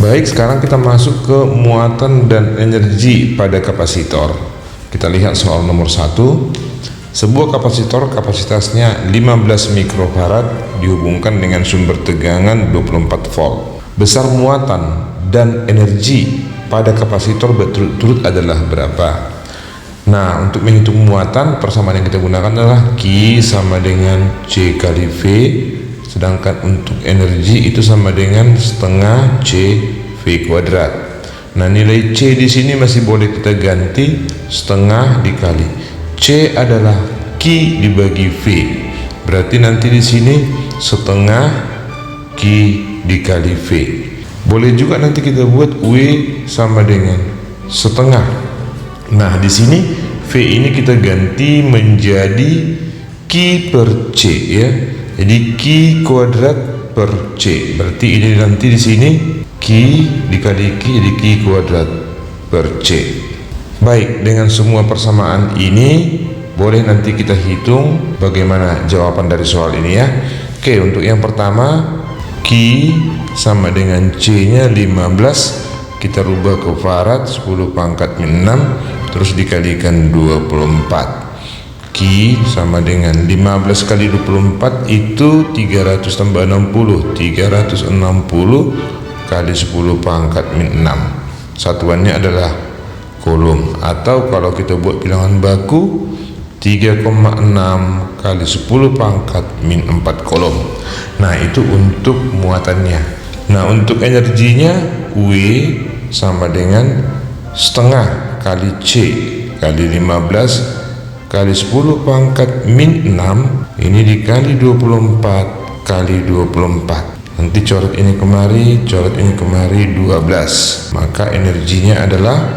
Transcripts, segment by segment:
Baik, sekarang kita masuk ke muatan dan energi pada kapasitor. Kita lihat soal nomor 1. Sebuah kapasitor kapasitasnya 15 mikrofarad dihubungkan dengan sumber tegangan 24 volt. Besar muatan dan energi pada kapasitor berturut-turut adalah berapa? Nah, untuk menghitung muatan, persamaan yang kita gunakan adalah Q sama dengan C kali V. Sedangkan untuk energi itu sama dengan setengah C V kuadrat. Nah, nilai C di sini masih boleh kita ganti setengah dikali C adalah Q dibagi V. Berarti nanti di sini setengah Q dikali V. Boleh juga nanti kita buat W sama dengan setengah. Nah, di sini V ini kita ganti menjadi Q per C ya. Jadi Q kuadrat per C. Berarti ini nanti di sini Q dikali Q jadi Q kuadrat per C. Baik, dengan semua persamaan ini boleh nanti kita hitung bagaimana jawaban dari soal ini ya. Oke, untuk yang pertama Q sama dengan C-nya 15, kita rubah ke farad 10 pangkat min 6 terus dikalikan 24. Q sama dengan 15 kali 24 itu 300 tambah 60, 360 kali 10 pangkat min 6. Satuannya adalah kolom, atau kalau kita buat bilangan baku 3,6 kali 10 pangkat min 4 kolom. Nah, itu untuk muatannya. Nah, untuk energinya W sama dengan setengah kali C kali 15 kali 10 pangkat min 6 ini dikali 24 kali 24. Nanti coret ini kemari, coret ini kemari 12. Maka energinya adalah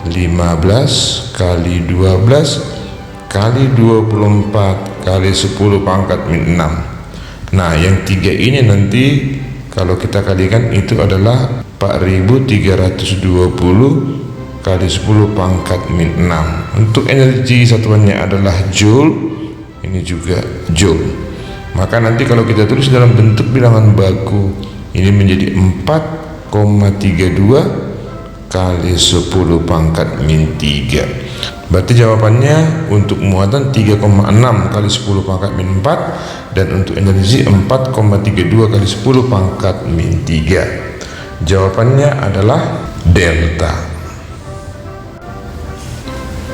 15 kali 12 kali 24 kali 10 pangkat min 6. Nah, yang 3 ini nanti kalau kita kalikan itu adalah 4320 kali 10 pangkat min 6. Untuk energi satuannya adalah joule, ini juga joule. Maka nanti kalau kita tulis dalam bentuk bilangan baku ini menjadi 4,32 kali 10 pangkat min 3. Berarti jawabannya untuk muatan 3,6 kali 10 pangkat min 4 dan untuk energi 4,32 kali 10 pangkat min 3. Jawabannya adalah delta.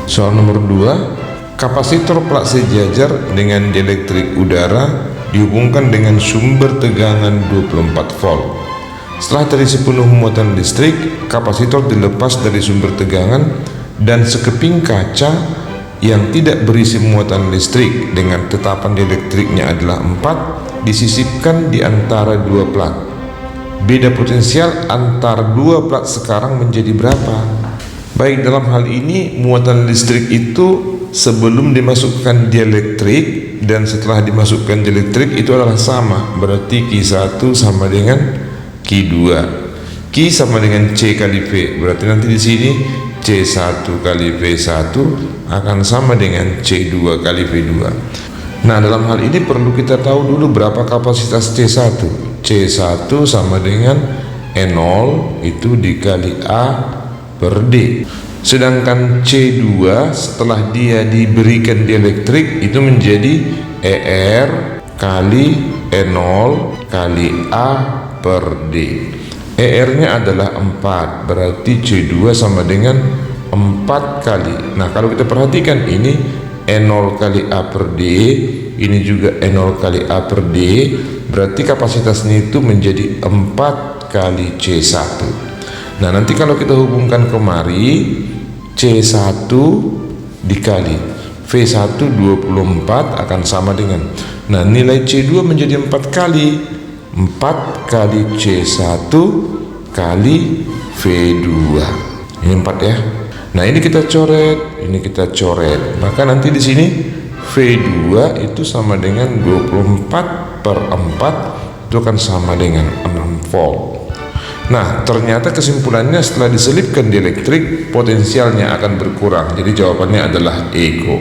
Soal nomor 2, kapasitor plat sejajar dengan dielektrik udara dihubungkan dengan sumber tegangan 24 volt. Setelah terisi penuh muatan listrik, kapasitor dilepas dari sumber tegangan dan sekeping kaca yang tidak berisi muatan listrik dengan tetapan dielektriknya adalah 4 disisipkan di antara dua plat. Beda potensial antar dua plat sekarang menjadi berapa? Baik, dalam hal ini muatan listrik itu sebelum dimasukkan dielektrik dan setelah dimasukkan dielektrik itu adalah sama. Berarti Q1 sama dengan Q2. Q sama dengan C kali V. Berarti nanti di sini C1 kali V1 akan sama dengan C2 kali V2. Nah, dalam hal ini perlu kita tahu dulu berapa kapasitas C1. C1 sama dengan E0 itu dikali A per D. Sedangkan C2 setelah dia diberikan dielektrik itu menjadi ER kali E0 kali A per D. ER-nya adalah 4, berarti C2 sama dengan 4 kali. Nah, kalau kita perhatikan ini E0 kali A per D, ini juga E0 kali A per D, berarti kapasitasnya itu menjadi 4 kali C1. Nah, nanti kalau kita hubungkan kemari C1 dikali V1 24 akan sama dengan, nah, nilai C2 menjadi 4 kali C1 kali V2. Ini 4 ya. Nah, ini kita coret, ini kita coret. Maka nanti di sini V2 itu sama dengan 24 per 4 itu akan sama dengan 6 volt. Nah, ternyata kesimpulannya setelah diselipkan dielektrik potensialnya akan berkurang. Jadi jawabannya adalah ego.